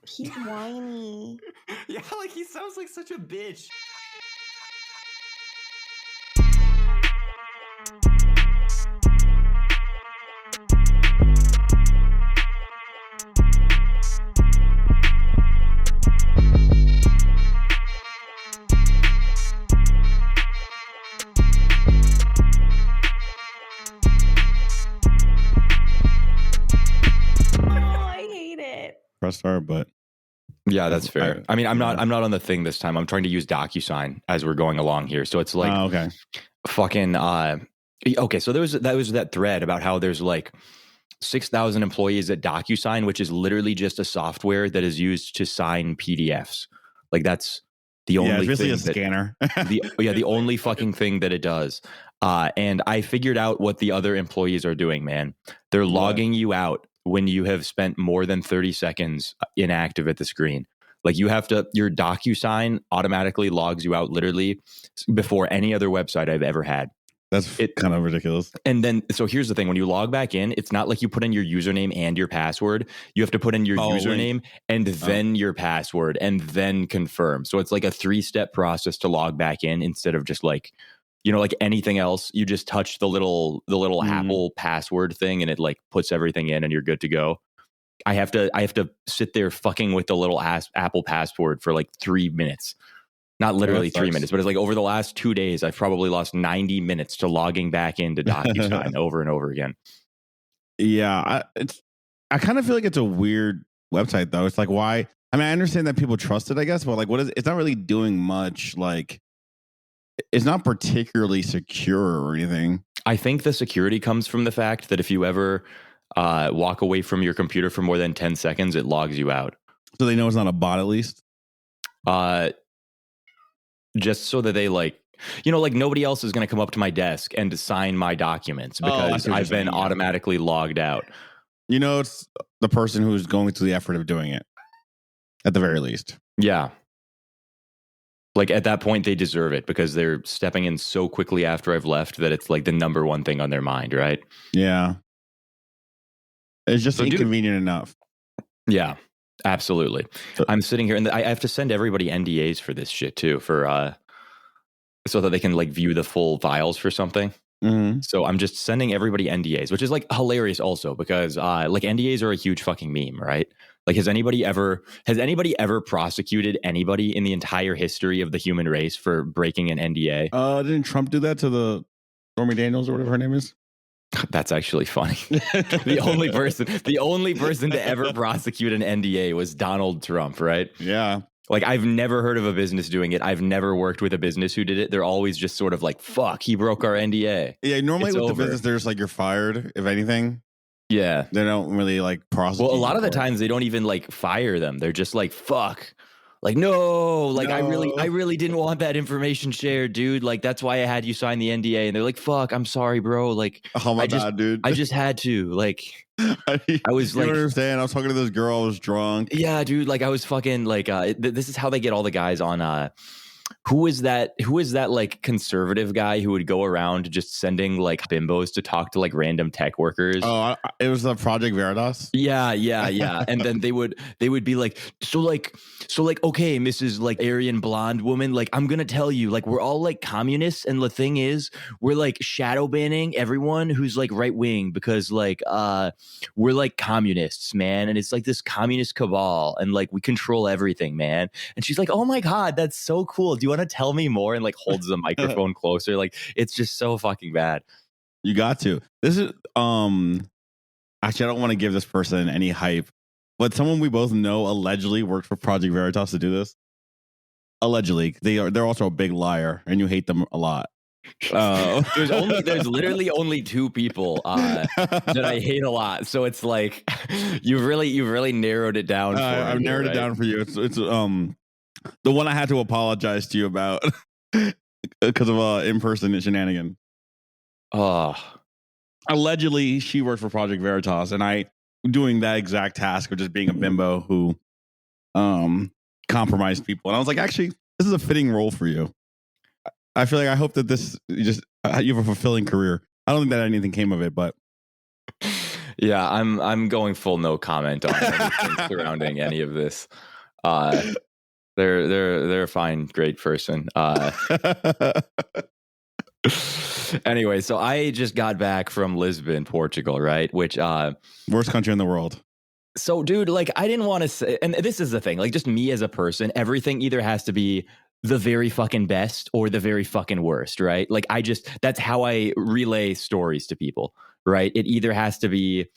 He's whiny. Yeah, like he sounds like such a bitch. Press start, but yeah, that's fair. I mean, I'm not on the thing this time. I'm trying to use DocuSign as we're going along here. So it's like okay. Fucking okay, so that was that thread about how there's like 6,000 employees at DocuSign, which is literally just a software that is used to sign PDFs. Like that's the only it's basically thing a scanner. the only fucking thing that it does. And I figured out what the other employees are doing, man. They're logging you out when you have spent more than 30 seconds inactive at the screen. Like your DocuSign automatically logs you out literally before any other website I've ever had. That's kind of ridiculous. And then, so here's the thing. When you log back in, it's not like you put in your username and your password. You have to put in your username and then your password and then confirm. So it's like a 3-step process to log back in instead of just like, like anything else. You just touch the little Apple password thing and it like puts everything in and you're good to go. I have to sit there fucking with the little Apple password for like 3 minutes. Not literally 3 minutes, but it's like over the last 2 days, I've probably lost 90 minutes to logging back into DocuSign over and over again. Yeah, I kind of feel like it's a weird website though. It's like, why? I mean, I understand that people trust it, I guess, but like, it's not really doing much. Like, it's not particularly secure or anything. I think the security comes from the fact that if you ever walk away from your computer for more than 10 seconds, it logs you out. So they know it's not a bot at least? Just so that they like nobody else is going to come up to my desk and sign my documents because I've been automatically logged out. It's the person who's going through the effort of doing it at the very least. Yeah. Like at that point, they deserve it because they're stepping in so quickly after I've left that it's like the number one thing on their mind, right? Yeah. It's just inconvenient enough. Yeah. Absolutely. I'm sitting here and I have to send everybody NDAs for this shit too, for so that they can like view the full files for something. Mm-hmm. So I'm just sending everybody NDAs, which is like hilarious also because like NDAs are a huge fucking meme, right? Like has anybody ever prosecuted anybody in the entire history of the human race for breaking an NDA? Didn't Trump do that to the Stormy Daniels or whatever her name is? That's actually funny. The only person to ever prosecute an NDA was Donald Trump, right? Yeah. Like I've never heard of a business doing it. I've never worked with a business who did it. They're always just sort of like, fuck, he broke our NDA. Yeah, normally with the business, they're just like, you're fired, if anything. Yeah. They don't really like prosecute. Well, a lot of the times they don't even like fire them. They're just like, fuck. Like, no, like, no. I really didn't want that information shared, dude. Like, that's why I had you sign the NDA. And they're like, fuck, I'm sorry, bro. Like, oh my God, dude. I just had to. Like, I was you like, don't understand. I was talking to this girl. I was drunk. Yeah, dude. Like, I was fucking like, this is how they get all the guys on, who is that like conservative guy who would go around just sending like bimbos to talk to like random tech workers? Oh, it was the Project Veritas. Yeah. And then they would be like, so like, okay, Mrs. like Aryan blonde woman, like I'm gonna tell you, like we're all like communists, and the thing is, we're like shadow banning everyone who's like right wing because like we're like communists, man, and it's like this communist cabal, and like we control everything, man. And she's like, oh my God, that's so cool. Do you want to tell me more? And like holds the microphone closer. Like it's just so fucking bad. You got to. This is actually, I don't want to give this person any hype, but someone we both know allegedly worked for Project Veritas to do this. Allegedly, they're also a big liar, and you hate them a lot. There's literally only 2 people that I hate a lot. So it's like you've really narrowed it down. I've narrowed it down for you. It's the one I had to apologize to you about because of in-person shenanigan. Allegedly, she worked for Project Veritas, and I doing that exact task of just being a bimbo who compromised people. And I was like, actually, this is a fitting role for you. I feel like I hope that you have a fulfilling career. I don't think that anything came of it, but Yeah, I'm going full no comment on anything surrounding any of this. They're a fine, great person. Anyway, so I just got back from Lisbon, Portugal, right? Which worst country in the world. So, dude, like, I didn't want to say, and this is the thing, like, just me as a person, everything either has to be the very fucking best or the very fucking worst, right? Like, that's how I relay stories to people, right? It either has to be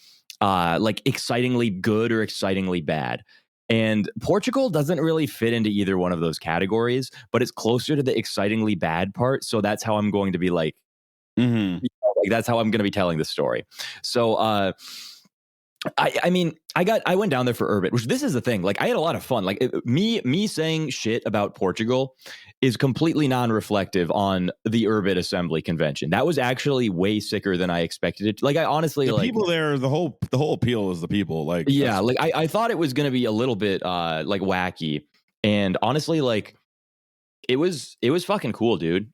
like excitingly good or excitingly bad. And Portugal doesn't really fit into either one of those categories, but it's closer to the excitingly bad part. So that's how I'm going to be like, like that's how I'm going to be telling the story. So, I mean, I went down there for Urbit, which this is the thing. Like, I had a lot of fun. Like, me saying shit about Portugal is completely non-reflective on the Urbit Assembly convention. That was actually way sicker than I expected it. Like, I honestly the people there. The whole appeal is the people. Like, yeah, like I thought it was going to be a little bit like wacky, and honestly, like it was fucking cool, dude.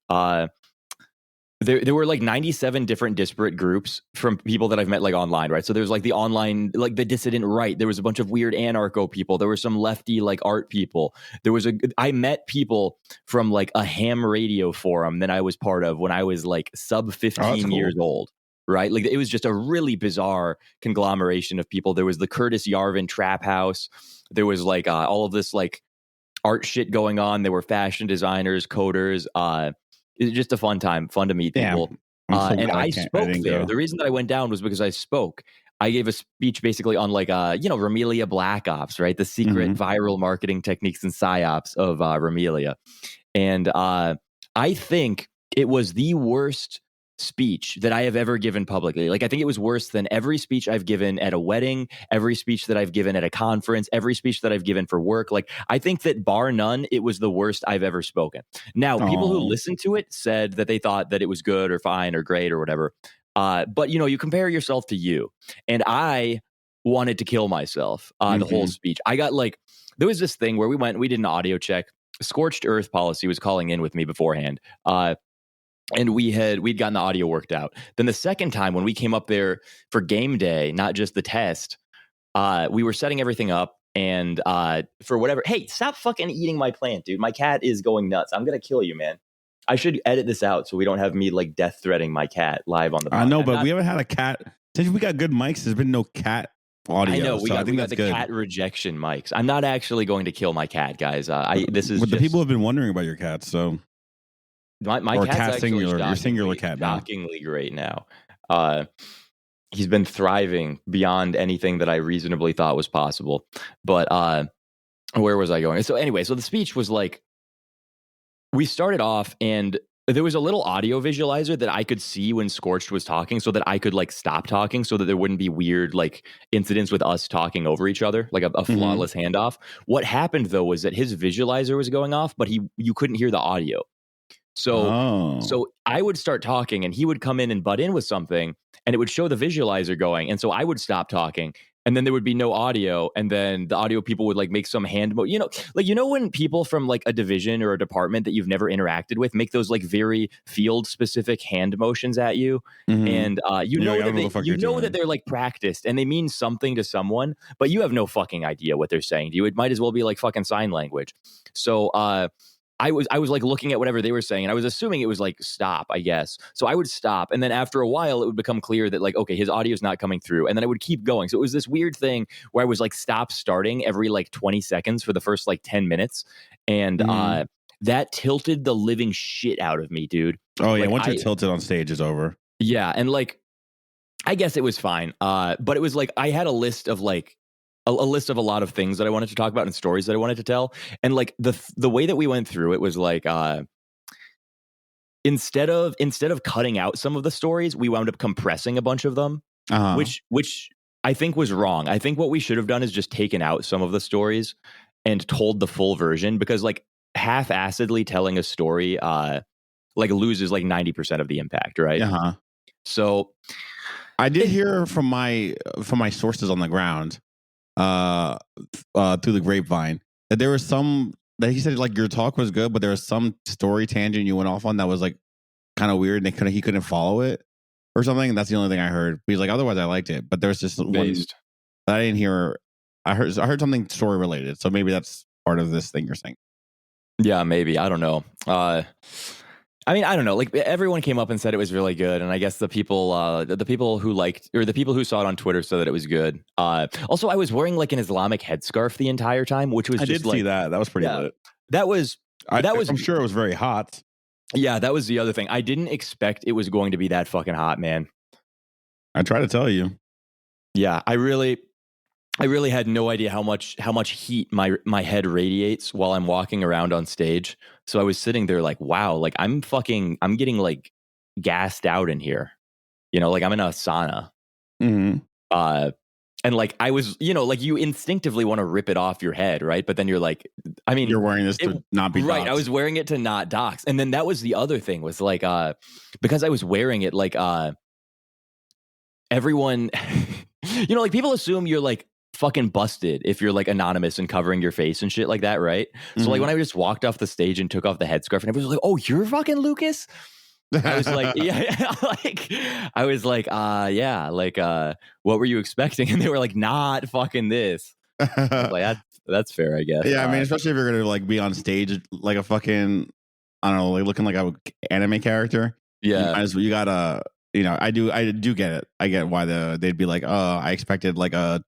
There were like 97 different disparate groups from people that I've met like online, right? So there's like the online, like the dissident right. There was a bunch of weird anarcho people. There were some lefty like art people. I met people from like a ham radio forum that I was part of when I was like sub 15 years old, right? Like it was just a really bizarre conglomeration of people. There was the Curtis Yarvin Trap House. There was like all of this like art shit going on. There were fashion designers, coders, it's just a fun time, fun to meet people. And I spoke there. The reason that I went down was because I spoke. I gave a speech basically on like, Ramelia Black Ops, right? The secret viral marketing techniques and psyops of Ramelia. And I think it was the worst speech that I have ever given publicly. Like, I think it was worse than every speech I've given at a wedding, every speech that I've given at a conference, every speech that I've given for work. Like, I think that bar none, it was the worst I've ever spoken. Now, people who listened to it said that they thought that it was good or fine or great or whatever. But, you compare yourself to you. And I wanted to kill myself the whole speech. I got like, there was this thing where we did an audio check. Scorched Earth Policy was calling in with me beforehand. And we'd gotten the audio worked out. Then the second time when we came up there for game day, not just the test, we were setting everything up. And for whatever, hey, stop fucking eating my plant, dude. My cat is going nuts. I'm going to kill you, man. I should edit this out so we don't have me like death threatening my cat live on the podcast. I know, but we haven't had a cat. Since we got good mics, there's been no cat audio. I know, we got the good. cat rejection mics. I'm not actually going to kill my cat, guys. The people have been wondering about your cat, so... My cat's singular, your singular cat now. Shockingly great now. He's been thriving beyond anything that I reasonably thought was possible. But where was I going? So anyway, so the speech was like, we started off and there was a little audio visualizer that I could see when Scorched was talking so that I could like stop talking so that there wouldn't be weird like incidents with us talking over each other, like a flawless handoff. What happened though was that his visualizer was going off, but you couldn't hear the audio. So I would start talking and he would come in and butt in with something and it would show the visualizer going. And so I would stop talking and then there would be no audio. And then the audio people would like make some hand when people from like a division or a department that you've never interacted with make those like very field specific hand motions at you. And that they're like practiced and they mean something to someone, but you have no fucking idea what they're saying to you. It might as well be like fucking sign language. So, I was like looking at whatever they were saying and I was assuming it was like stop, I guess. So I would stop and then after a while it would become clear that like, okay, his audio is not coming through. And then I would keep going. So it was this weird thing where I was like stop starting every like 20 seconds for the first like 10 minutes. And that tilted the living shit out of me, dude. Oh yeah, once you're tilted on stage, it's over. Yeah, and like I guess it was fine. But it was like I had a list of like a list of a lot of things that I wanted to talk about and stories that I wanted to tell. And like the way that we went through it was like instead of cutting out some of the stories, we wound up compressing a bunch of them, which I think was wrong. I think what we should have done is just taken out some of the stories and told the full version because like half-assedly telling a story like loses like 90% of the impact, right? So I did hear from my sources on the ground through the grapevine that there was some that he said like your talk was good, but there was some story tangent you went off on that was like kind of weird and he couldn't follow it or something. That's the only thing I heard. He's like, otherwise I liked it, but there's just one Based. that I didn't hear. I heard something story related, so maybe that's part of this thing you're saying. Yeah, maybe. I don't know. I mean, I don't know. Like everyone came up and said it was really good, and I guess the people who liked, or the people who saw it on Twitter said that it was good. Also, I was wearing like an Islamic headscarf the entire time, which was I just did see that. That was pretty lit. That was. I'm sure it was very hot. Yeah, that was the other thing. I didn't expect it was going to be that fucking hot, man. I try to tell you. Yeah, I really had no idea how much heat my head radiates while I'm walking around on stage. So I was sitting there like, wow, like I'm getting like gassed out in here. You know, like I'm in a sauna. Mm-hmm. And like I was, you know, like you instinctively want to rip it off your head, right? But then you're like, I mean, you're wearing this to not be right. doxed. I was wearing it to not dox. And then that was the other thing was like, because I was wearing it, like everyone, you know, like people assume you're like fucking busted if you're like anonymous and covering your face and shit like that, right? Mm-hmm. So like when I just walked off the stage and took off the headscarf and everyone was like, "Oh, you're fucking Lukas?" I was like, yeah, like I was like, yeah, like what were you expecting? And they were like, not fucking this. Like that's fair, I guess. Yeah, I mean, especially if you're gonna like be on stage like a fucking, I don't know, like looking like an anime character. Yeah, you gotta, you know, I do get it. I get why they'd be like, oh, I expected like a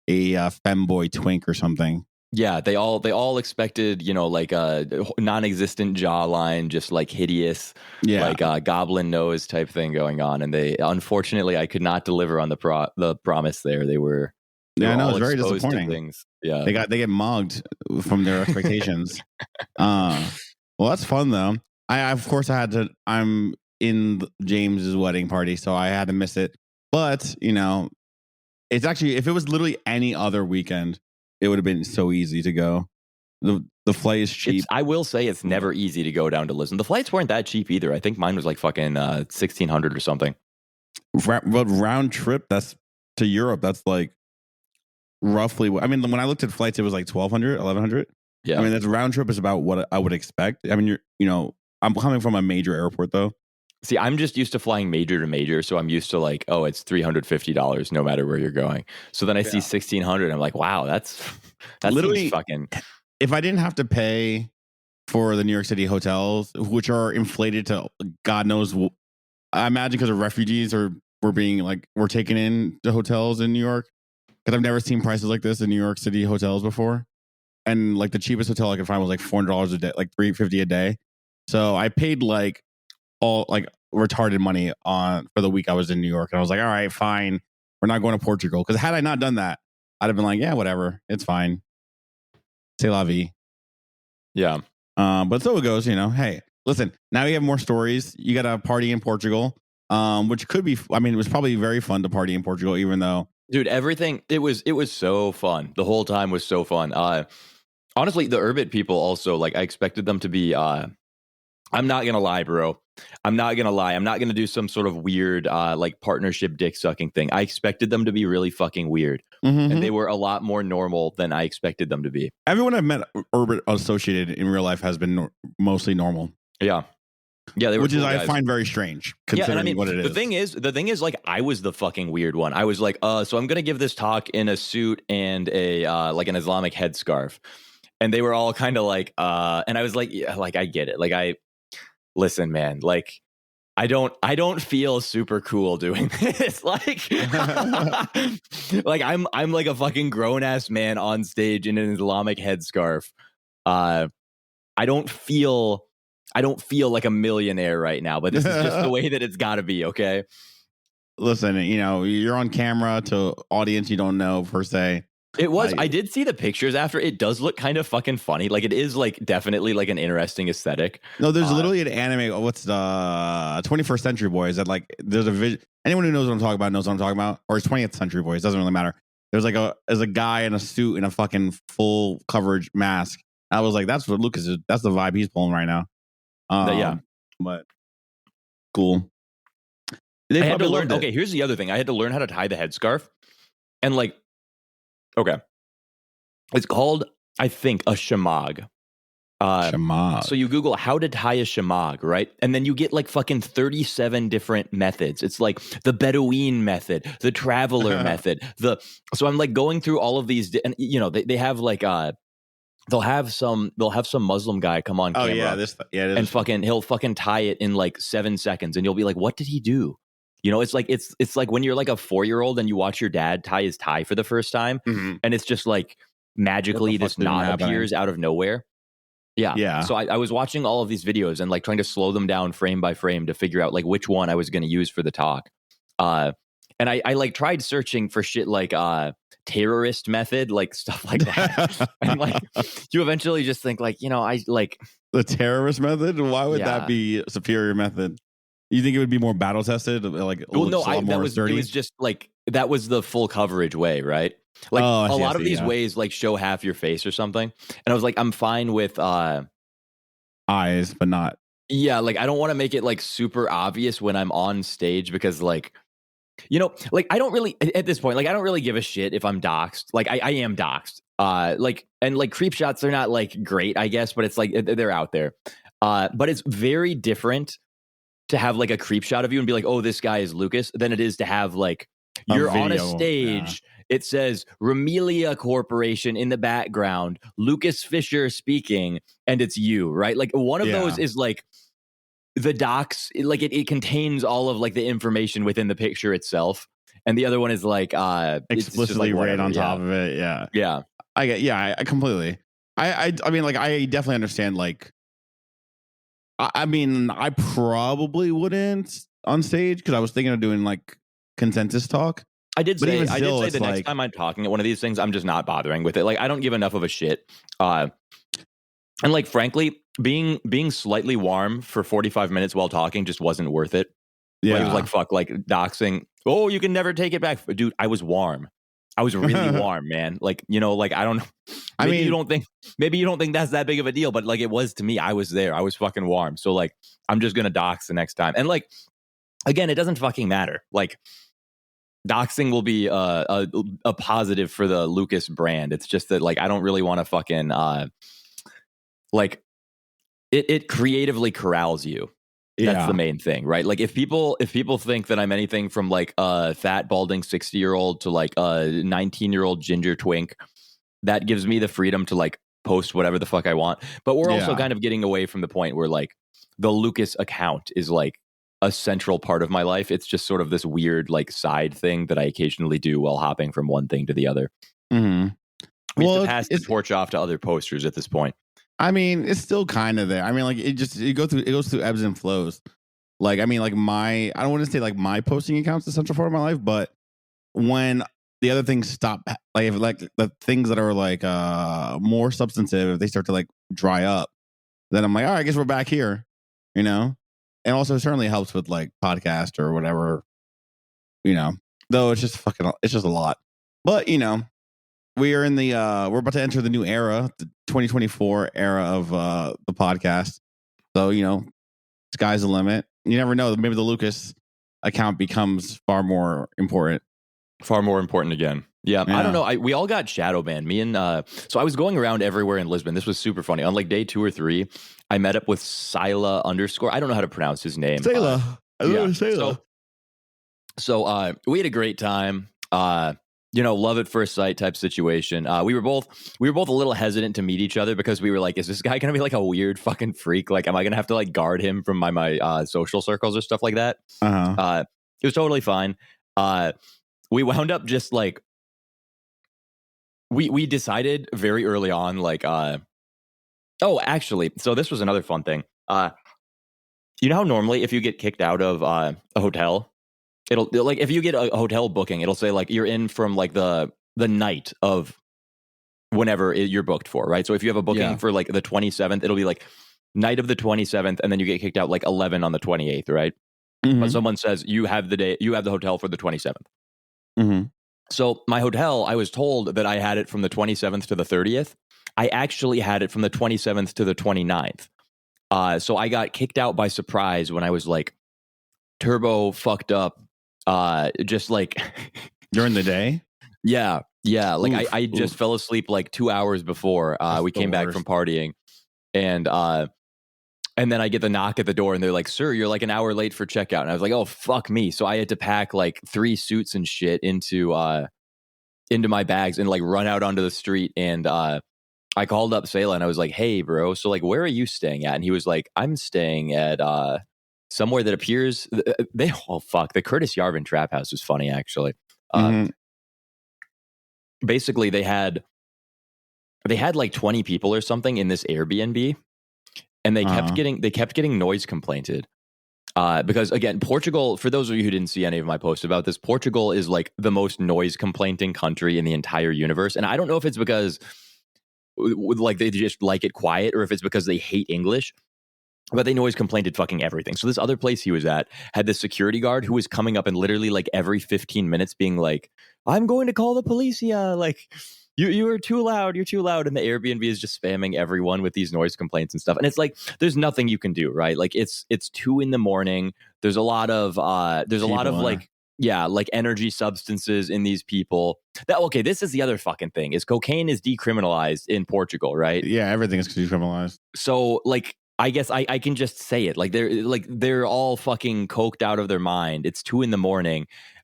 femboy twink or something. Yeah, they all expected, you know, like a non-existent jawline, just like hideous, like goblin nose type thing going on, and they unfortunately I could not deliver on the promise there. They were I know, it's very disappointing. Things. Yeah, they get mugged from their expectations. Well, that's fun though. I'm in James's wedding party, so I had to miss it. But you know, it's actually, if it was literally any other weekend, it would have been so easy to go. The flight is cheap. I will say it's never easy to go down to Lisbon. The flights weren't that cheap either. I think mine was like fucking $1,600 or something. But round trip, that's to Europe. That's like roughly. I mean, when I looked at flights, it was like $1,200, $1,100. Yeah. I mean, that's round trip is about what I would expect. I mean, I'm coming from a major airport though. See, I'm just used to flying major to major, so I'm used to like, oh, it's $350 no matter where you're going. So then I see $1,600, I'm like, wow, that's literally fucking. If I didn't have to pay for the New York City hotels, which are inflated to God knows, I imagine because of refugees were taken in to hotels in New York. Because I've never seen prices like this in New York City hotels before, and like the cheapest hotel I could find was like $400 a day, like $350 a day. So I paid like all like retarded money for the week I was in New York, and I was like, all right, fine, we're not going to Portugal. Because had I not done that, I'd have been like, yeah, whatever, it's fine, c'est la vie. Yeah. But so it goes, you know. Hey, listen, now you have more stories. You got a party in Portugal, which could be, I mean, it was probably very fun to party in Portugal, even though, dude, everything, it was so fun. The whole time was so fun. Honestly, the Urbit people also, like, I expected them to be I'm not gonna lie, bro. I'm not gonna do some sort of weird like partnership dick sucking thing. I expected them to be really fucking weird. Mm-hmm. And they were a lot more normal than I expected them to be. Everyone I've met Urbit associated in real life has been mostly normal. Yeah. Yeah, they were, which cool is guys. I find very strange considering and I mean, what it is. The thing is, like, I was the fucking weird one. I was like, so I'm gonna give this talk in a suit and a like an Islamic headscarf, and they were all kind of like, and I was like, yeah, like I get it. Like listen, man, like I don't feel super cool doing this. Like, like I'm like a fucking grown ass man on stage in an Islamic headscarf. I don't feel like a millionaire right now, but this is just the way that it's got to be. Okay. Listen, you know, you're on camera to audience you don't know per se. It was. I did see the pictures after. It does look kind of fucking funny. Like, it is like definitely like an interesting aesthetic. No, there's literally an anime. What's the 21st Century Boys? That like there's a vision. Anyone who knows what I'm talking about knows what I'm talking about. Or it's 20th Century Boys. Doesn't really matter. There's like a guy in a suit and a fucking full coverage mask. I was like, that's what Lukas is. That's the vibe he's pulling right now. Yeah, but cool. I had to learn. Okay, here's the other thing. I had to learn how to tie the headscarf, and like. Okay. It's called, I think, a shamag. Shamag. So you Google how to tie a shamag, right? And then you get like fucking 37 different methods. It's like the Bedouin method, the traveler method. So I'm like going through all of these, and you know they have like they'll have some Muslim guy come on camera. And fucking he'll fucking tie it in like 7 seconds, and you'll be like, what did he do? You know, it's like when you're like a 4-year-old and you watch your dad tie his tie for the first time, and it's just like magically this knot appears out of nowhere. Yeah. So I was watching all of these videos and like trying to slow them down frame by frame to figure out like which one I was going to use for the talk. And I like tried searching for shit like terrorist method, like stuff like that. And like you eventually just think like, you know, I like the terrorist method. Why would that be a superior method? You think it would be more battle tested? Like, well, no, it was just like that was the full coverage way, right? Like a lot of these ways like show half your face or something. And I was like, I'm fine with eyes, but not. Yeah, like I don't want to make it like super obvious when I'm on stage because like, you know, like I don't really at this point, like I don't really give a shit if I'm doxxed. Like I am doxxed. Like and like creep shots, they're not like great, I guess, but it's like they're out there. But it's very different to have like a creep shot of you and be like, oh, this guy is Lukas, than it is to have like you're on a stage. Yeah. It says Remelia Corporation in the background, Lukas Fisher speaking, and it's you, right? Like one of those is like the docs, like it contains all of like the information within the picture itself, and the other one is like explicitly like right on top of it. Yeah. I completely. I mean, like I definitely understand. Like, I mean, I probably wouldn't on stage because I was thinking of doing like consensus talk. I did say the next time I'm talking at one of these things, I'm just not bothering with it. Like, I don't give enough of a shit. And like, frankly, being slightly warm for 45 minutes while talking just wasn't worth it. Yeah. Like, it was like, fuck, like doxing. Oh, you can never take it back. Dude, I was warm. I was really warm, man. Like, you know, like, I don't know. Maybe you don't think that's that big of a deal, but like it was to me. I was there. I was fucking warm. So like, I'm just going to dox the next time. And like, again, it doesn't fucking matter. Like, doxing will be a positive for the Lukas brand. It's just that like I don't really want to fucking like it creatively corrals you. That's the main thing, right? Like if people think that I'm anything from like a fat balding 60-year-old to like a 19-year-old ginger twink, that gives me the freedom to like post whatever the fuck I want. But we're also kind of getting away from the point where like the Lukas account is like a central part of my life. It's just sort of this weird like side thing that I occasionally do while hopping from one thing to the other. Mm-hmm. We have to pass the torch off to other posters at this point. I mean, it's still kind of there. I mean, like it goes through ebbs and flows. Like, I mean, like I don't want to say like my posting account's the central part of my life, but when the other things stop, like if like the things that are like more substantive, if they start to like dry up, then I'm like, all right, I guess we're back here, you know? And also certainly helps with like podcast or whatever, you know, though it's just a lot. But, you know, we're about to enter the new era, the 2024 era of the podcast. So, you know, sky's the limit. You never know. Maybe the Lukas account becomes far more important again. Yeah. I don't know. We all got shadow banned. Me and so I was going around everywhere in Lisbon. This was super funny. On like day 2 or 3, I met up with Sila _. I don't know how to pronounce his name. Sila. So we had a great time. You know, love at first sight type situation. We were both a little hesitant to meet each other because we were like, is this guy gonna be like a weird fucking freak? Like, am I gonna have to like guard him from my social circles or stuff like that? It was totally fine. We wound up just like we decided very early on, like actually, so this was another fun thing. You know how normally if you get kicked out of a hotel, it'll like if you get a hotel booking, it'll say like you're in from like the night of whenever you're booked for, right? So if you have a booking for like the 27th, it'll be like night of the 27th, and then you get kicked out like 11 on the 28th, right? Mm-hmm. But someone says you have the hotel for the 27th. Mm-hmm. So my hotel, I was told that I had it from the 27th to the 30th. I actually had it from the 27th to the 29th. So I got kicked out by surprise when I was like turbo fucked up. Just like during the day. Yeah. Like I just fell asleep like 2 hours before we came back from partying. And then I get the knock at the door and they're like, sir, you're like an hour late for checkout. And I was like, oh, fuck me. So I had to pack like 3 suits and shit into my bags and like run out onto the street. And I called up Sayla and I was like, hey, bro, so like, where are you staying at? And he was like, I'm staying at somewhere that appears the Curtis Yarvin Trap House was funny, actually. Basically, they had like 20 people or something in this Airbnb. And they kept getting noise complainted because, again, Portugal, for those of you who didn't see any of my posts about this, Portugal is like the most noise complaining country in the entire universe. And I don't know if it's because like they just like it quiet or if it's because they hate English, but they noise complained fucking everything. So this other place he was at had this security guard who was coming up and literally like every 15 minutes being like, I'm going to call the policia. Like, you are too loud. You're too loud. And the Airbnb is just spamming everyone with these noise complaints and stuff. And it's like, there's nothing you can do, right? Like it's 2 a.m. There's a lot of like energy substances in these people. This is the other fucking thing is cocaine is decriminalized in Portugal, right? Yeah, everything is decriminalized. So like, I guess I can just say it. Like they're all fucking coked out of their mind. It's 2 a.m.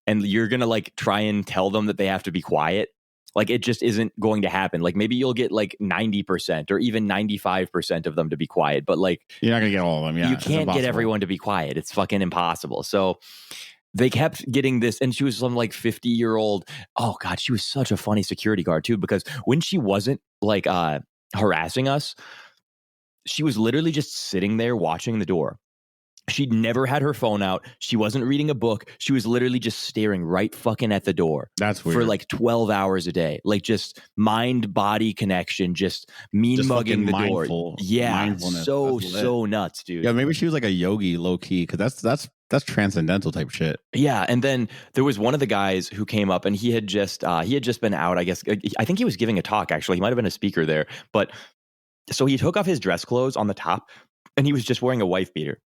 and you're gonna like try and tell them that they have to be quiet. Like it just isn't going to happen. Like maybe you'll get like 90% or even 95% of them to be quiet, but like you're not gonna get all of them. Yeah, you can't get everyone to be quiet. It's fucking impossible. So they kept getting this, and she was some like 50-year-old. Oh God, she was such a funny security guard too. Because when she wasn't like harassing us, she was literally just sitting there watching the door. She'd never had her phone out. She wasn't reading a book. She was literally just staring right fucking at the door. That's weird. For like 12 hours a day. Like just mind-body connection, just mugging the door. Yeah, so nuts, dude. Yeah, maybe she was like a yogi low-key, because that's transcendental type shit. Yeah, and then there was one of the guys who came up, and he had just been out, I guess. I think he was giving a talk, actually. He might have been a speaker there. But so he took off his dress clothes on the top, and he was just wearing a wife beater.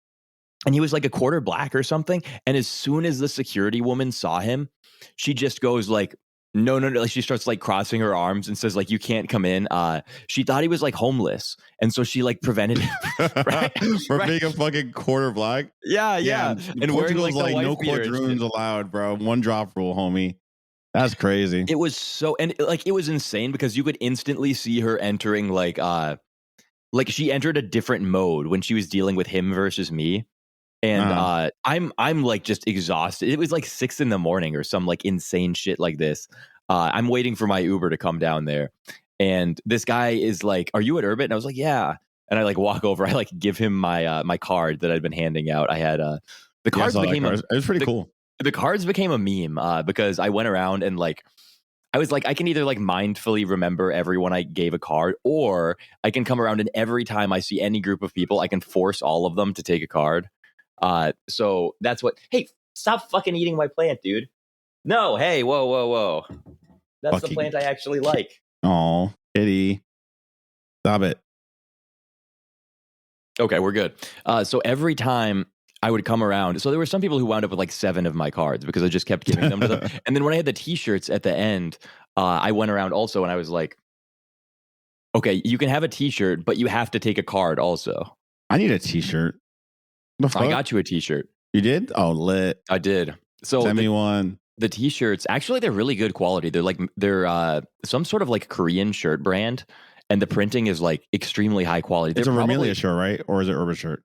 And he was like a quarter black or something. And as soon as the security woman saw him, she just goes like, no. Like she starts like crossing her arms and says like, you can't come in. She thought he was like homeless. And so she like prevented him for being a fucking quarter black. Yeah. And Portugal's like no quadroons allowed, bro. 1 drop rule, homie. That's crazy. It was so, and like, it was insane because you could instantly see her entering like she entered a different mode when she was dealing with him versus me. And I'm like just exhausted. It was like 6 a.m. or some like insane shit like this. I'm waiting for my Uber to come down there. And this guy is like, are you at Urbit? And I was like, yeah. And I like walk over. I like give him my card that I'd been handing out. I had the cards became it was pretty cool. The cards became a meme because I went around and like I was like, I can either like mindfully remember everyone I gave a card, or I can come around and every time I see any group of people, I can force all of them to take a card. So that's what. Hey, stop fucking eating my plant, dude. No, hey, whoa. That's the plant I actually like. Oh, kitty. Stop it. Okay, we're good. So every time I would come around, so there were some people who wound up with like 7 of my cards because I just kept giving them to them. And then when I had the T-shirts at the end, I went around also and I was like, okay, you can have a T-shirt, but you have to take a card also. I need a T-shirt. I got you a T-shirt. You did? Oh, lit. I did. So send me one. The T-shirts, actually, they're really good quality. They're some sort of like Korean shirt brand, and the printing is like extremely high quality. It's a Ramelia shirt, right? Or is it Urban shirt?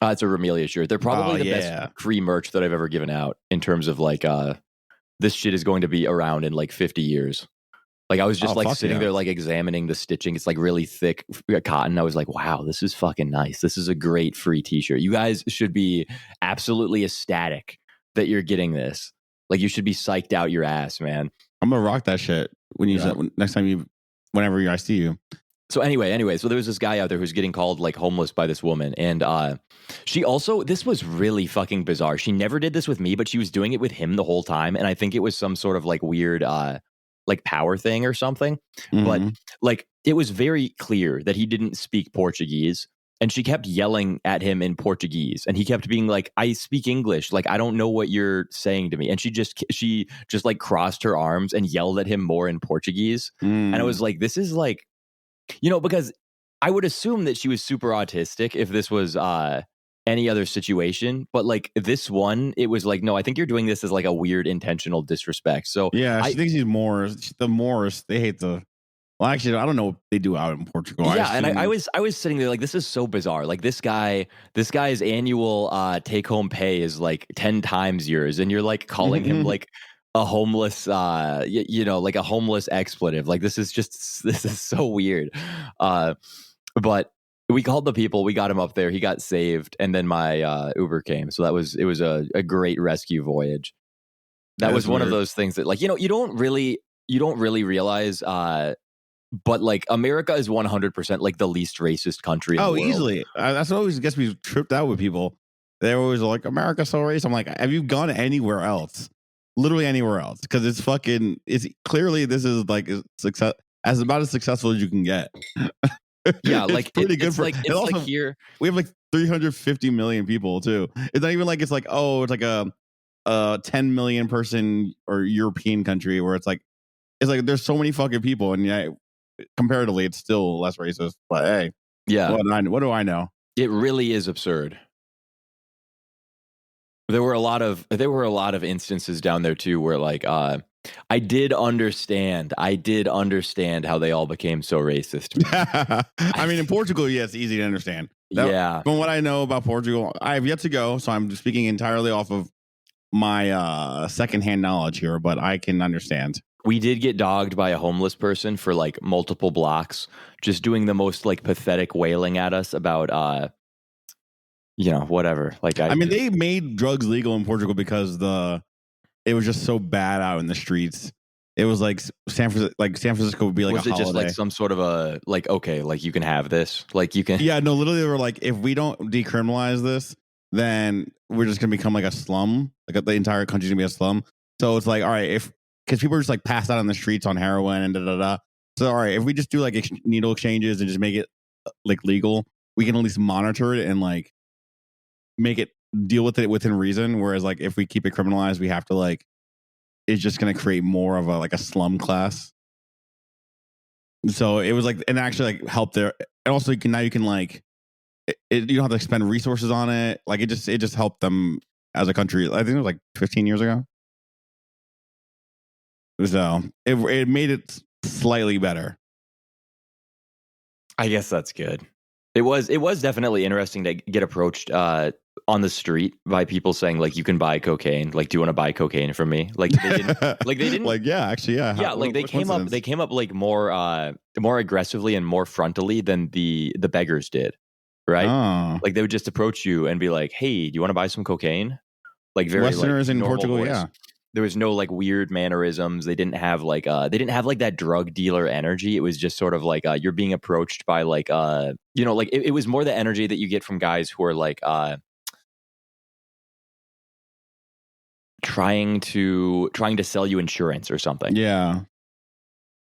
It's a Ramelia shirt. They're probably the best free merch that I've ever given out in terms of like this shit is going to be around in like 50 years. Like I was just sitting there like examining the stitching. It's like really thick cotton. I was like, wow, this is fucking nice. This is a great free T-shirt. You guys should be absolutely ecstatic that you're getting this. Like you should be psyched out your ass, man. I'm gonna rock that shit whenever I see you. So anyway, so there was this guy out there who's getting called like homeless by this woman. And she also, this was really fucking bizarre. She never did this with me, but she was doing it with him the whole time. And I think it was some sort of like weird like power thing or something. Mm-hmm. But like it was very clear that he didn't speak Portuguese. And she kept yelling at him in Portuguese. And he kept being like, I speak English. Like, I don't know what you're saying to me. And she just like crossed her arms and yelled at him more in Portuguese. And I was like, this is like, because I would assume that she was super autistic if this was any other situation, but like this one, it was like, no, I think you're doing this as like a weird intentional disrespect. So yeah, she thinks he's Moors. The Moors, they hate the. Well, actually, I don't know what they do out in Portugal. Yeah, and I was sitting there like, this is so bizarre. Like this guy's annual take home pay is like 10 times yours, and you're like calling him like a homeless, like a homeless expletive. Like this is so weird. But we called the people, we got him up there, he got saved, and then my Uber came. So it was a great rescue voyage. That was one of those things that, like, you don't really realize. But like America is 100% like the least racist country in the world. Easily. That's what always gets me tripped out with people. They're always like, America's so racist. I'm like, have you gone anywhere else? Literally anywhere else? Because it's clearly this is like success, about as successful as you can get. Yeah, like pretty good for. Like, it's also, like here we have like 350 million people too. It's not even like it's like it's like a 10 million person or European country where it's like there's so many fucking people, and yeah, comparatively it's still less racist. But hey, yeah, what do I know? It really is absurd. There were a lot of instances down there too where like I did understand how they all became so racist. I mean, in Portugal, yeah, it's easy to understand. Yeah. From what I know about Portugal, I have yet to go, so I'm speaking entirely off of my secondhand knowledge here, but I can understand. We did get dogged by a homeless person for like multiple blocks, just doing the most like pathetic wailing at us about whatever. Like I mean, they made drugs legal in Portugal because it was just so bad out in the streets. It was like San Francisco would be like, was it just like some sort of a like, okay, like you can have this, like you can. Yeah, no, literally they were like, if we don't decriminalize this, then we're just gonna become like a slum. Like the entire country's gonna be a slum. So it's like, all right, because people are just like passed out on the streets on heroin and da. So all right, if we just do like needle exchanges and just make it like legal, we can at least monitor it and like make it deal with it within reason. Whereas like if we keep it criminalized, we have to like, it's just going to create more of a slum class. So it was like, and actually like help there. And also you can like, you don't have to spend resources on it. Like it just helped them as a country. I think it was like 15 years ago. So it made it slightly better. I guess that's good. It was definitely interesting to get approached on the street by people saying like, you can buy cocaine. Like, do you want to buy cocaine from me? Like they didn't like, yeah, actually, yeah. Yeah. Like they came up like more aggressively and more frontally than the beggars did. Right. Oh. Like they would just approach you and be like, hey, do you want to buy some cocaine? Like very Westerners like, in Portugal. voice. Yeah. There was no like weird mannerisms. They didn't have like that drug dealer energy. It was just sort of like you're being approached by like like it was more the energy that you get from guys who are like trying to sell you insurance or something. Yeah.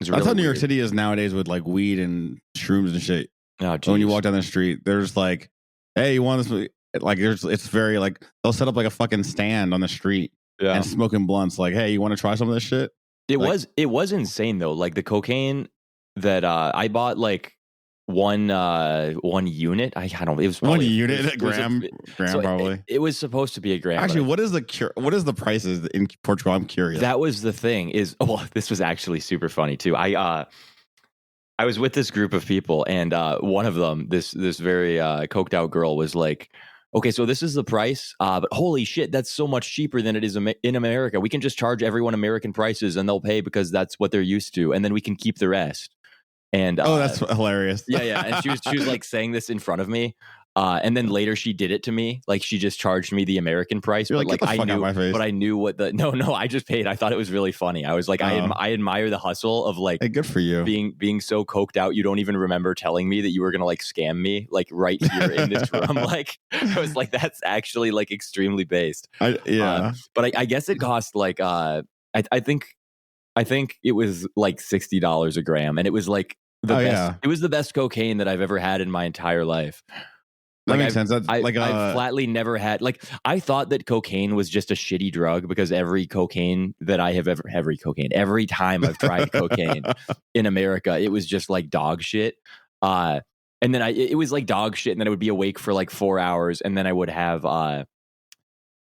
Really that's how New York weird. City is nowadays with like weed and shrooms and shit. Oh, when you walk down the street, there's like, hey, you want this? Like it's very like they'll set up like a fucking stand on the street. Yeah. And smoking blunts, like, hey, you want to try some of this shit? It was insane though. Like the cocaine that I bought, like one unit. I don't know. It was probably, 1 unit, a gram so probably. It was supposed to be a gram. Actually, what is the prices in Portugal? I'm curious. That was the thing. This was actually super funny too. I was with this group of people, and one of them, this very coked out girl, was like, okay, so this is the price, but holy shit, that's so much cheaper than it is in America. We can just charge everyone American prices and they'll pay because that's what they're used to. And then we can keep the rest. And that's hilarious. Yeah. And she was like saying this in front of me. And then later she did it to me. Like she just charged me the American price. You're but like, I knew what no, I just paid. I thought it was really funny. I was like, I admire the hustle of like, hey, good for you. Being so coked out. You don't even remember telling me that you were going to like scam me like right here in this room. Like I was like, that's actually like extremely based. But I guess it cost like, I think it was like $60 a gram. And it was like it was the best cocaine that I've ever had in my entire life. That makes sense. That's I've flatly never had, like, I thought that cocaine was just a shitty drug because every time I've tried cocaine in America, it was just like dog shit. And then it was like dog shit. And then I would be awake for like 4 hours. And then I would have, I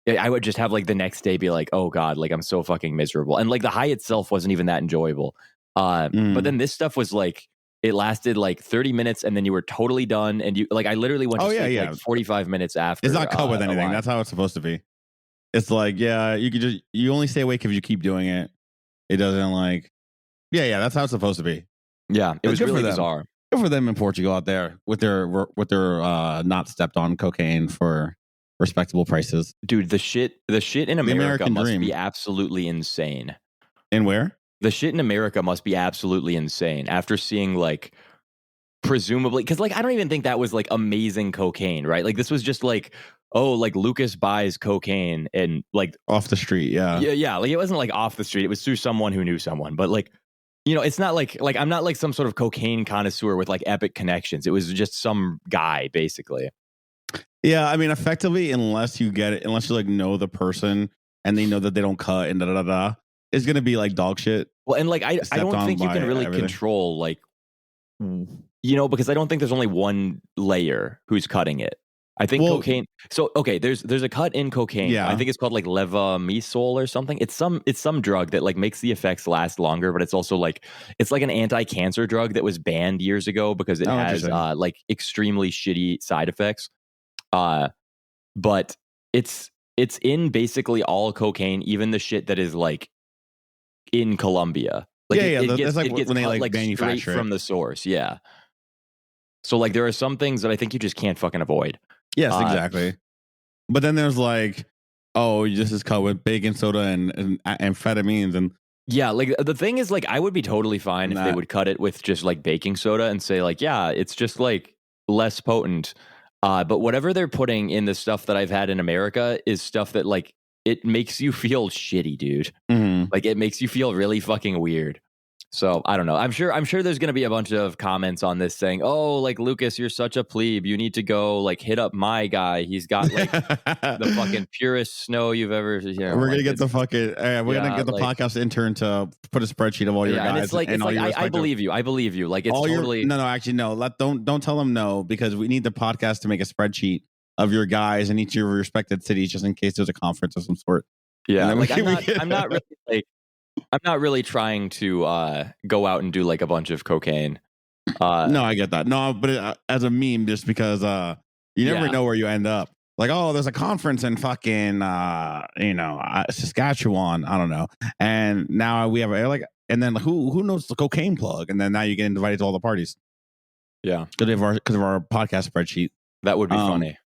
would just have like the next day be like, oh God, like I'm so fucking miserable. And like the high itself wasn't even that enjoyable. But then this stuff was like, it lasted like 30 minits and then you were totally done. And you like, I literally went to sleep like 45 minutes after. It's not cut with anything. That's how it's supposed to be. It's like, you only stay awake if you keep doing it. It doesn't like, that's how it's supposed to be. Yeah. It was really bizarre. Good for them in Portugal out there with their not stepped on cocaine for respectable prices. Dude, the shit in America must be absolutely insane. In where? The shit in America must be absolutely insane after seeing like presumably, because like I don't even think that was like amazing cocaine, right? Like this was just like, oh, like Lukas buys cocaine and like off the street, yeah. Like it wasn't like off the street. It was through someone who knew someone, but like, you know, it's not like I'm not like some sort of cocaine connoisseur with like epic connections. It was just some guy, basically. Yeah, I mean, effectively, unless you like know the person and they know that they don't cut and it's gonna be like dog shit. Well, and like I don't think you can really control like, you know, because I don't think there's only one layer who's cutting it. I think cocaine. So okay, there's a cut in cocaine. Yeah. I think it's called like levamisole or something. It's some drug that like makes the effects last longer, but it's also like it's like an anti-cancer drug that was banned years ago because it has like extremely shitty side effects. But it's in basically all cocaine, even the shit that is like in Colombia. Like it gets when they like manufacture straight from the source. Yeah. So like there are some things that I think you just can't fucking avoid. Yes, exactly. But then there's like, oh, this is cut with baking soda and amphetamines and yeah, like the thing is like I would be totally fine if they would cut it with just like baking soda and say like, yeah, it's just like less potent. But whatever they're putting in the stuff that I've had in America is stuff that like it makes you feel shitty, dude. Mm-hmm. Like it makes you feel really fucking weird. So I don't know. I'm sure there's going to be a bunch of comments on this saying, "Oh, like Lukas, you're such a plebe. You need to go like hit up my guy. He's got like the fucking purest snow you've ever." You know, we're gonna get the fucking. We're gonna get the podcast intern to put a spreadsheet of all your guys. And it's like I believe you. I believe you. Like it's all totally no. Actually, no. Don't tell them no because we need the podcast to make a spreadsheet of your guys in each of your respected cities just in case there's a conference of some sort. Yeah, like I'm not really like. I'm not really trying to go out and do like a bunch of cocaine. No, I get that. No, but as a meme, just because you never know where you end up. Like, oh, there's a conference in fucking Saskatchewan. I don't know. And now we have and then who knows the cocaine plug? And then now you get invited to all the parties. Yeah, because of our podcast spreadsheet. That would be funny.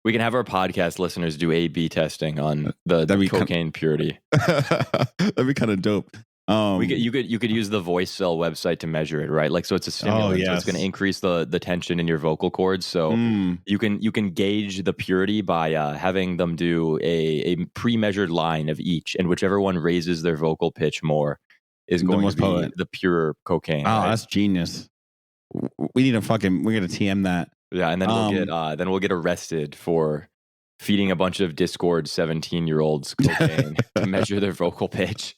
We can have our podcast listeners do A/B testing on the cocaine purity. That'd be kind of dope. You could use the voice cell website to measure it, right? Like, so it's a stimulant, so it's going to increase the tension in your vocal cords. So you can gauge the purity by having them do a pre-measured line of each, and whichever one raises their vocal pitch more is going to be the pure cocaine. Oh, right? That's genius. We're gonna TM that. Yeah, and then we'll get arrested for feeding a bunch of Discord 17-year-olds cocaine to measure their vocal pitch.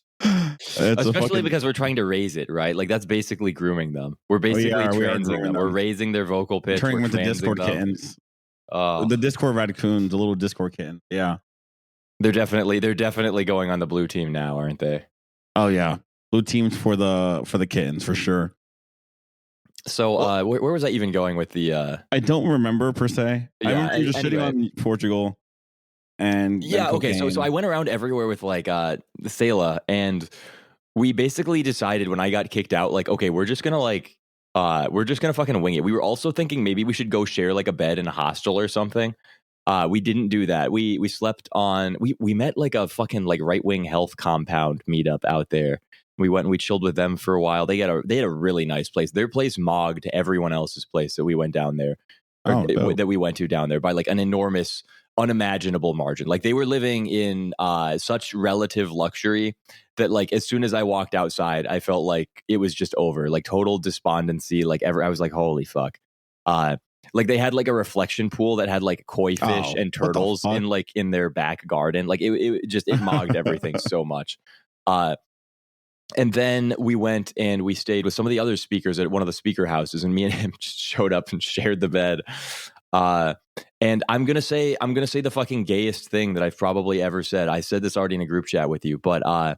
Especially because we're trying to raise it, right? Like that's basically grooming them. We're basically transing them. We're raising their vocal pitch. Turning them into Discord kittens. The Discord raccoons, the little Discord kitten. Yeah, they're definitely going on the blue team now, aren't they? Oh yeah, blue teams for the kittens for sure. So where was I even going with the? I don't remember per se. Yeah, I remember you just sitting on Portugal. And okay. So I went around everywhere with like the Sela, and we basically decided when I got kicked out, like, okay, we're just gonna fucking wing it. We were also thinking maybe we should go share like a bed in a hostel or something. We didn't do that. We slept on. We met like a fucking like right wing health compound meetup out there. We went and we chilled with them for a while. They had a really nice place. Their place mogged everyone else's place that we went down there, that we went to down there by like an enormous, unimaginable margin. Like they were living in such relative luxury that like as soon as I walked outside, I felt like it was just over. Like total despondency. Like I was like, holy fuck. Like they had like a reflection pool that had like koi fish and turtles in their back garden. Like it mogged everything so much. And then we went and we stayed with some of the other speakers at one of the speaker houses, and me and him just showed up and shared the bed. And I'm gonna say the fucking gayest thing that I've probably ever said. I said this already in a group chat with you, but I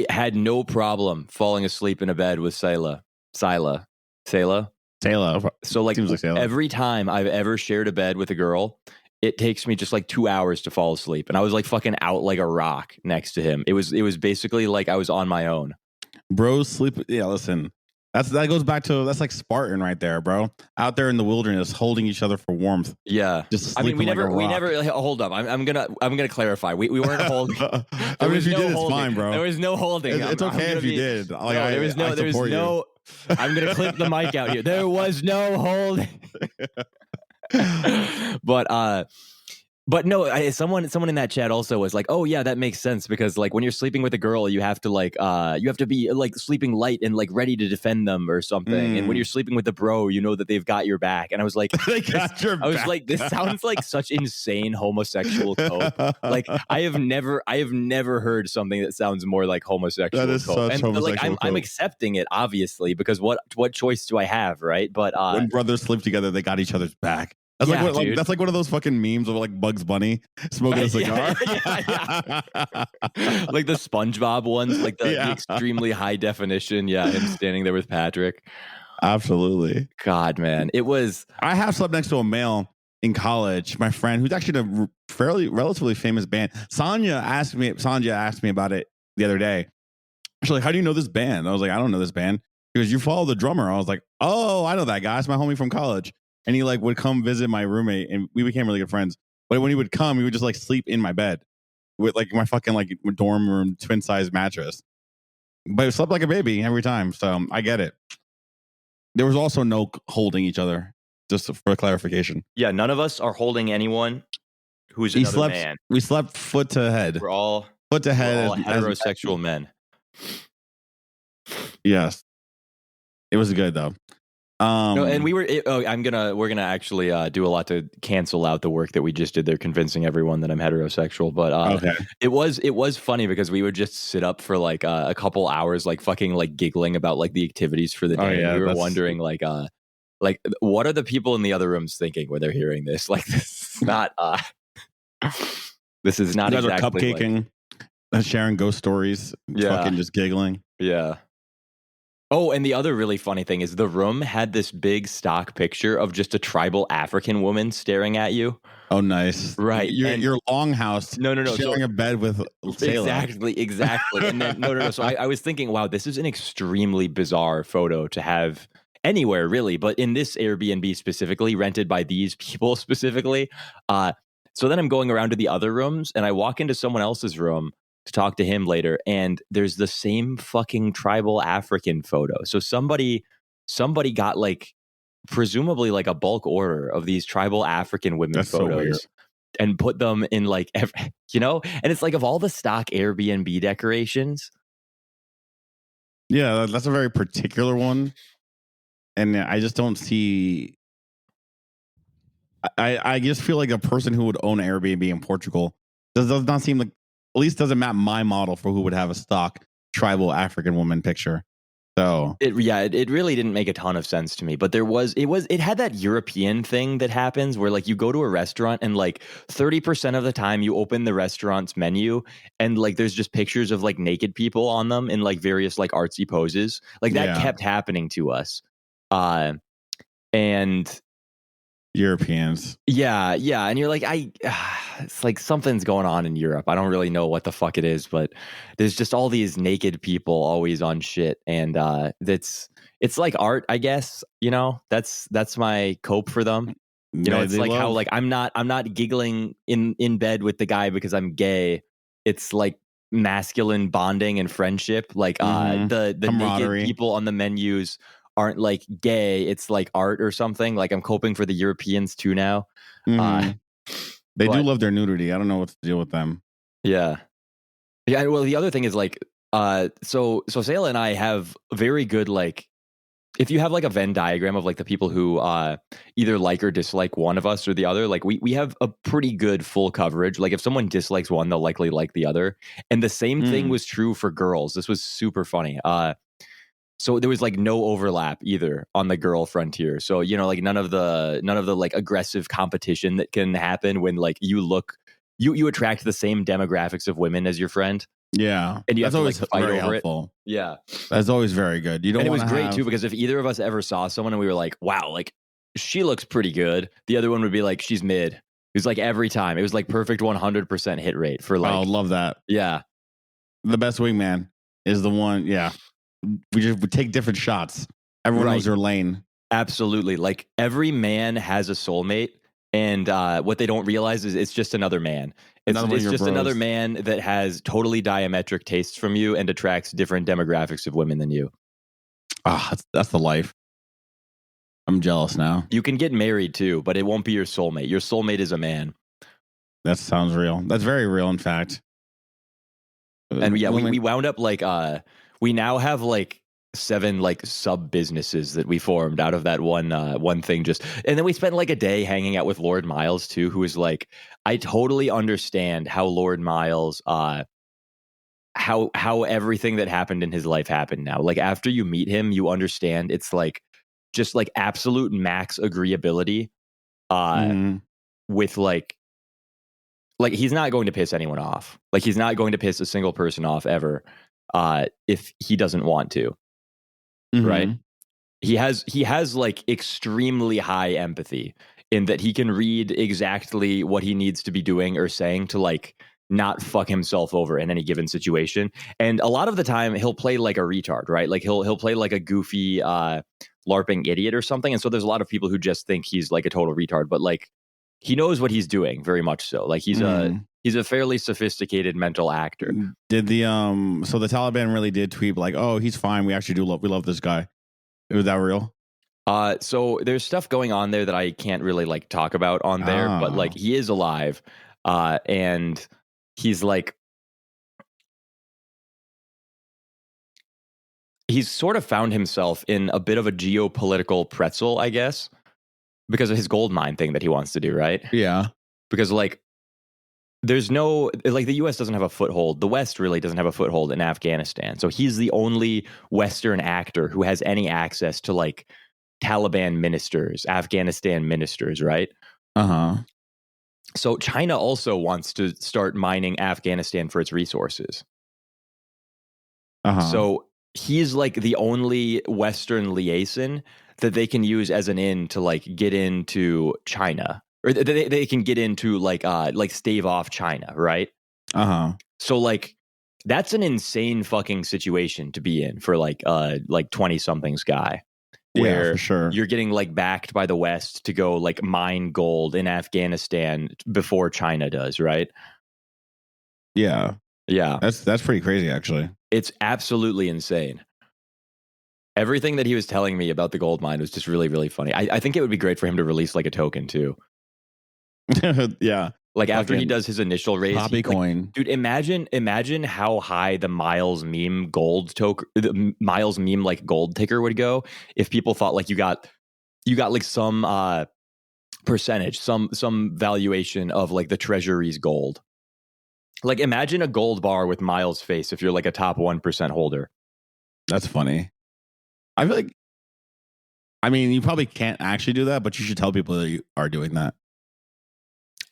had no problem falling asleep in a bed with Sayla. So like, Seems like Sayla. Every time I've ever shared a bed with a girl, it takes me just like 2 hours to fall asleep, and I was like fucking out like a rock next to him. It was basically like I was on my own. Bros sleep. Yeah, listen. That goes back to, that's like Spartan right there, bro. Out there in the wilderness, holding each other for warmth. Yeah, just. I mean, we never. Hold up. I'm gonna clarify. We weren't holding. I mean, if you did, it's fine, bro. There was no holding. It's okay if you did. Like, no, there was no. There was no. I'm gonna clip the mic out here. There was no holding. But no, someone in that chat also was like, "Oh yeah, that makes sense, because like when you're sleeping with a girl, you have to be like sleeping light and like ready to defend them or something. And when you're sleeping with a bro, you know that they've got your back." And I was like, they got your back. I was like, this sounds like such insane homosexual cope. Like I have never heard something that sounds more like homosexual. That is cope. such And homosexual like I'm accepting it, obviously, because what choice do I have, right? But when brothers sleep together, they got each other's back. That's that's like one of those fucking memes of like Bugs Bunny smoking a cigar. Yeah. Like the SpongeBob ones, like the extremely high definition. Yeah, him standing there with Patrick. Absolutely. God, man, it was. I have slept next to a male in college. My friend, who's actually in a relatively famous band. Sanja asked me about it the other day. She's like, "How do you know this band?" I was like, "I don't know this band." Because you follow the drummer. I was like, "Oh, I know that guy. It's my homie from college." And he like would come visit my roommate, and we became really good friends. But when he would come, he would just like sleep in my bed with like my fucking like dorm room twin size mattress. But he slept like a baby every time, so I get it. There was also no holding each other, just for clarification. Yeah, none of us are holding anyone who's another man. We slept foot to head. We're all foot to head. We're all heterosexual men. Yes, it was good though. No, and we're gonna actually do a lot to cancel out the work that we just did there, convincing everyone that I'm heterosexual. But okay. it was funny because we would just sit up for like a couple hours, like fucking like giggling about like the activities for the day. Oh, yeah, we were wondering like what are the people in the other rooms thinking when they're hearing this? Like this is not this is not you guys exactly are cupcaking, sharing ghost stories, fucking just giggling. Yeah. Oh, and the other really funny thing is the room had this big stock picture of just a tribal African woman staring at you. Oh, nice. Right. Your longhouse. No. Sharing a bed with Sayla. Exactly. And then, no. So I was thinking, wow, this is an extremely bizarre photo to have anywhere, really. But in this Airbnb specifically, rented by these people specifically. So then I'm going around to the other rooms, and I walk into someone else's room to talk to him later, and there's the same fucking tribal African photo. So somebody got like presumably like a bulk order of these tribal African women photos and put them in like and it's like of all the stock Airbnb decorations. Yeah, that's a very particular one, and I just don't see. I just feel like a person who would own Airbnb in Portugal does not seem like, at least doesn't map my model for who would have a stock tribal African woman picture. So it really didn't make a ton of sense to me. But it had that European thing that happens where like you go to a restaurant and like 30% of the time you open the restaurant's menu and like there's just pictures of like naked people on them in like various like artsy poses. Like that kept happening to us. And Europeans. Yeah. And you're like, it's like something's going on in Europe. I don't really know what the fuck it is, but there's just all these naked people always on shit. And it's like art, I guess, that's my cope for them. It's like how like I'm not giggling in bed with the guy because I'm gay. It's like masculine bonding and friendship. Like the naked people on the menus aren't like gay, it's like art or something. Like I'm coping for the Europeans too now. They do love their nudity. I don't know what to deal with them. Yeah. Well, the other thing is like, so Sayla and I have very good like if you have like a Venn diagram of like the people who either like or dislike one of us or the other, like we have a pretty good full coverage. Like if someone dislikes one, they'll likely like the other. And the same thing was true for girls. This was super funny. So there was like no overlap either on the girl frontier. So, you know, like none of the like aggressive competition that can happen when like you attract the same demographics of women as your friend. Yeah. And you that's have to always like fight very over helpful. it. Yeah. That's always very good. You don't And it was wanna great too, because if either of us ever saw someone and we were like, wow, like she looks pretty good, the other one would be like, she's mid. It was like every time. It was like perfect 100% hit rate for like. Oh, love that. Yeah. The best wingman is the one. Yeah. We take different shots. Everyone knows their lane. Absolutely. Like every man has a soulmate. And what they don't realize is it's just another man. It's just another man that has totally diametric tastes from you and attracts different demographics of women than you. Ah, that's the life. I'm jealous now. You can get married too, but it won't be your soulmate. Your soulmate is a man. That sounds real. That's very real, in fact. And yeah, we wound up like we now have like 7 like sub businesses that we formed out of that one thing. Just and then we spent like a day hanging out with Lord Miles too, who is like, I totally understand how Lord Miles how everything that happened in his life happened now. Like after you meet him, you understand it's like just like absolute max agreeability with like he's not going to piss anyone off. Like he's not going to piss a single person off ever if he doesn't want to. Right? He has like extremely high empathy in that he can read exactly what he needs to be doing or saying to like not fuck himself over in any given situation. And a lot of the time he'll play like a retard, right? Like he'll play like a goofy LARPing idiot or something. And so there's a lot of people who just think he's like a total retard, but like he knows what he's doing, very much so. Like he's a fairly sophisticated mental actor. Did the so the Taliban really did tweet like, "Oh, he's fine. We actually we love this guy." Was that real? So there's stuff going on there that I can't really like talk about on there, but like he is alive, and he's like he's sort of found himself in a bit of a geopolitical pretzel, I guess, because of his gold mine thing that he wants to do, right? Yeah. Because like there's no like the US doesn't have a foothold. The West really doesn't have a foothold in Afghanistan. So he's the only Western actor who has any access to like Taliban ministers, Afghanistan ministers, right? So China also wants to start mining Afghanistan for its resources. So he's like the only Western liaison that they can use as an in to like get into China. Or they can get into like stave off China, right? So like that's an insane fucking situation to be in for like 20-somethings guy. Where yeah, for sure. You're getting like backed by the West to go like mine gold in Afghanistan before China does, right? Yeah. Yeah. That's pretty crazy, actually. It's absolutely insane. Everything that he was telling me about the gold mine was just really, really funny. I think it would be great for him to release like a token too. Yeah. Like after he does his initial raise, Poppy coin. Dude, imagine how high the Miles meme gold token, the Miles meme like gold ticker would go if people thought like you got like some percentage, some valuation of like the treasury's gold. Like imagine a gold bar with Miles' face if you're like a top 1% holder. That's funny. I feel like, I mean, you probably can't actually do that, but you should tell people that you are doing that.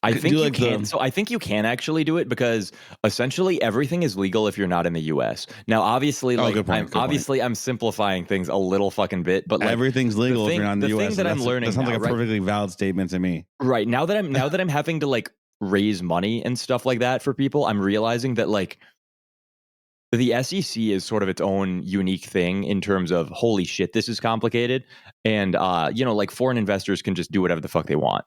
I think you can. So I think you can actually do it because essentially everything is legal if you're not in the U.S. Now, obviously, I'm simplifying things a little fucking bit, but like everything's legal if you're not in the U.S. The thing that I'm learning that sounds like a perfectly valid statement to me. Right now that I'm having to like raise money and stuff like that for people, I'm realizing that like the SEC is sort of its own unique thing in terms of holy shit, this is complicated, and like foreign investors can just do whatever the fuck they want.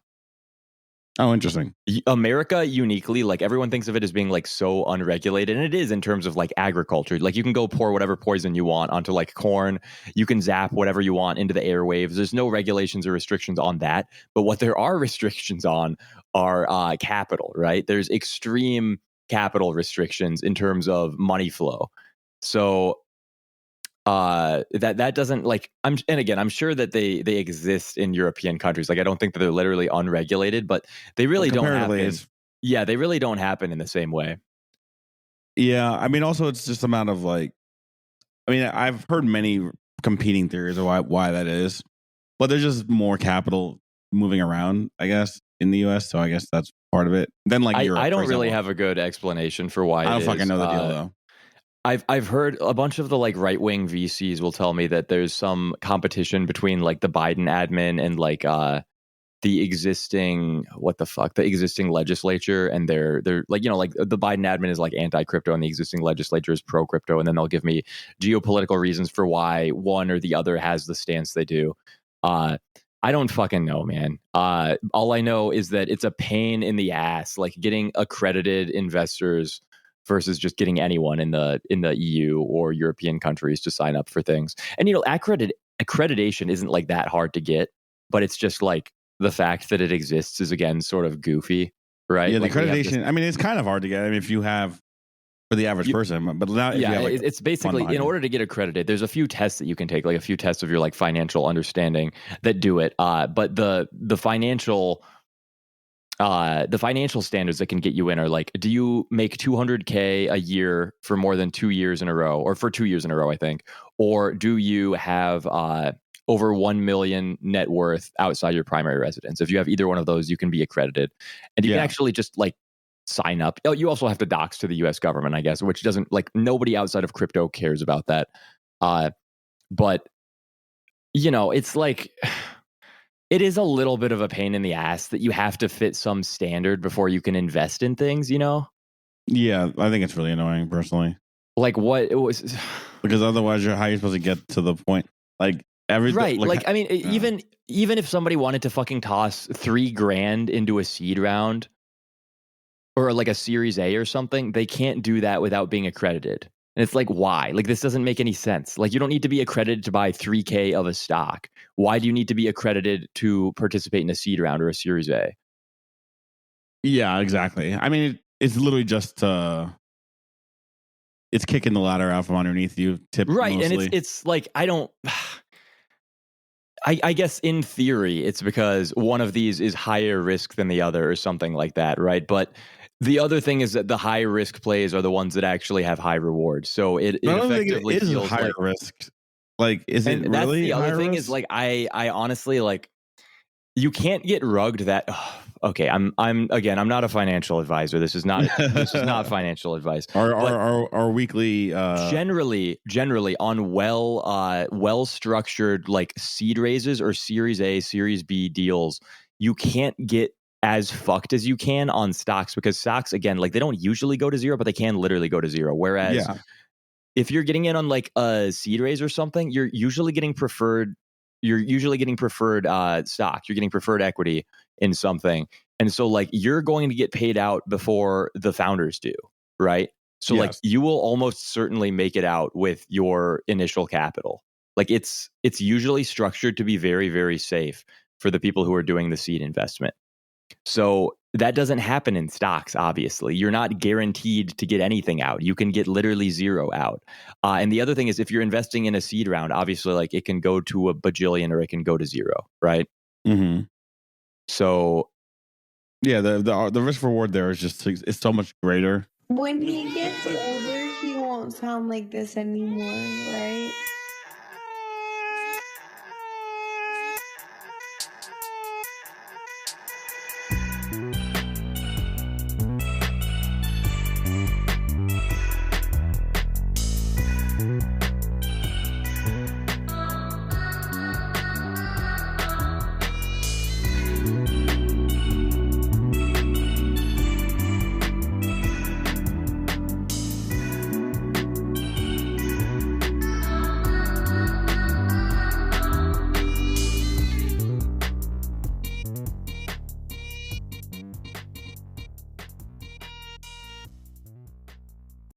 Oh, interesting. America uniquely, like everyone thinks of it as being like so unregulated, and it is in terms of like agriculture. Like you can go pour whatever poison you want onto like corn. You can zap whatever you want into the airwaves. There's no regulations or restrictions on that. But what there are restrictions on are capital, right? There's extreme capital restrictions in terms of money flow. So that doesn't like I'm sure that they exist in European countries. Like I don't think that they're literally unregulated, but they really don't happen. Yeah, they really don't happen in the same way. Yeah, I mean, also it's just a matter of like, I mean, I've heard many competing theories of why that is, but there's just more capital moving around, I guess, in the U.S. So I guess that's part of it. Then like Europe, I don't really have a good explanation for why. I don't fucking know the deal though. I've heard a bunch of the like right wing VCs will tell me that there's some competition between like the Biden admin and like the existing legislature, and they're like, you know, like the Biden admin is like anti-crypto and the existing legislature is pro-crypto, and then they'll give me geopolitical reasons for why one or the other has the stance they do. I don't fucking know, man. All I know is that it's a pain in the ass, like getting accredited investors versus just getting anyone in the EU or European countries to sign up for things. And you know, accreditation isn't like that hard to get, but it's just like the fact that it exists is again sort of goofy, right? Yeah, the like accreditation. I mean, it's kind of hard to get. I mean, if you have for the average person, but now yeah, you have, like, it's basically in order to get accredited, there's a few tests that you can take, like a few tests of your like financial understanding that do it. But the financial standards that can get you in are like, do you make $200K a year for more than 2 years in a row, or for 2 years in a row, I think, or do you have over 1 million net worth outside your primary residence? If you have either one of those, you can be accredited, and you can actually just like sign up. Oh, you also have to dox to the U.S. government, I guess, which doesn't, like, nobody outside of crypto cares about that. But you know, it's like, it is a little bit of a pain in the ass that you have to fit some standard before you can invest in things, you know? Yeah, I think it's really annoying personally. Like what it was, because otherwise, how are you supposed to get to the point? Like everything, right? Like I mean, even if somebody wanted to fucking toss $3,000 into a seed round or like a Series A or something, they can't do that without being accredited. And it's like, why? Like, this doesn't make any sense. Like, you don't need to be accredited to buy 3K of a stock. Why do you need to be accredited to participate in a seed round or a Series A? Yeah, exactly. I mean, it's literally just it's kicking the ladder out from underneath you. Right, mostly. And it's like, I don't. I guess in theory, it's because one of these is higher risk than the other or something like that, right? But the other thing is that the high risk plays are the ones that actually have high rewards. So it effectively feels higher like risk. Like, is it really? That's the other thing risk? Is like, I honestly, like, you can't get rugged that. Okay, I'm not a financial advisor. This is not financial advice. Our weekly generally on well structured like seed raises or Series A, Series B deals, you can't get as fucked as you can on stocks, because stocks, again, like, they don't usually go to zero, but they can literally go to zero. Whereas if you're getting in on like a seed raise or something, you're usually getting preferred stock. You're getting preferred equity in something. And so like, you're going to get paid out before the founders do, right? So like, you will almost certainly make it out with your initial capital. Like, it's usually structured to be very, very safe for the people who are doing the seed investment. So that doesn't happen in stocks, obviously. You're not guaranteed to get anything out. You can get literally zero out. And the other thing is, if you're investing in a seed round, obviously, like, it can go to a bajillion or it can go to zero, right? Mm-hmm. So, yeah, the risk reward there is just, it's so much greater. When he gets older, he won't sound like this anymore.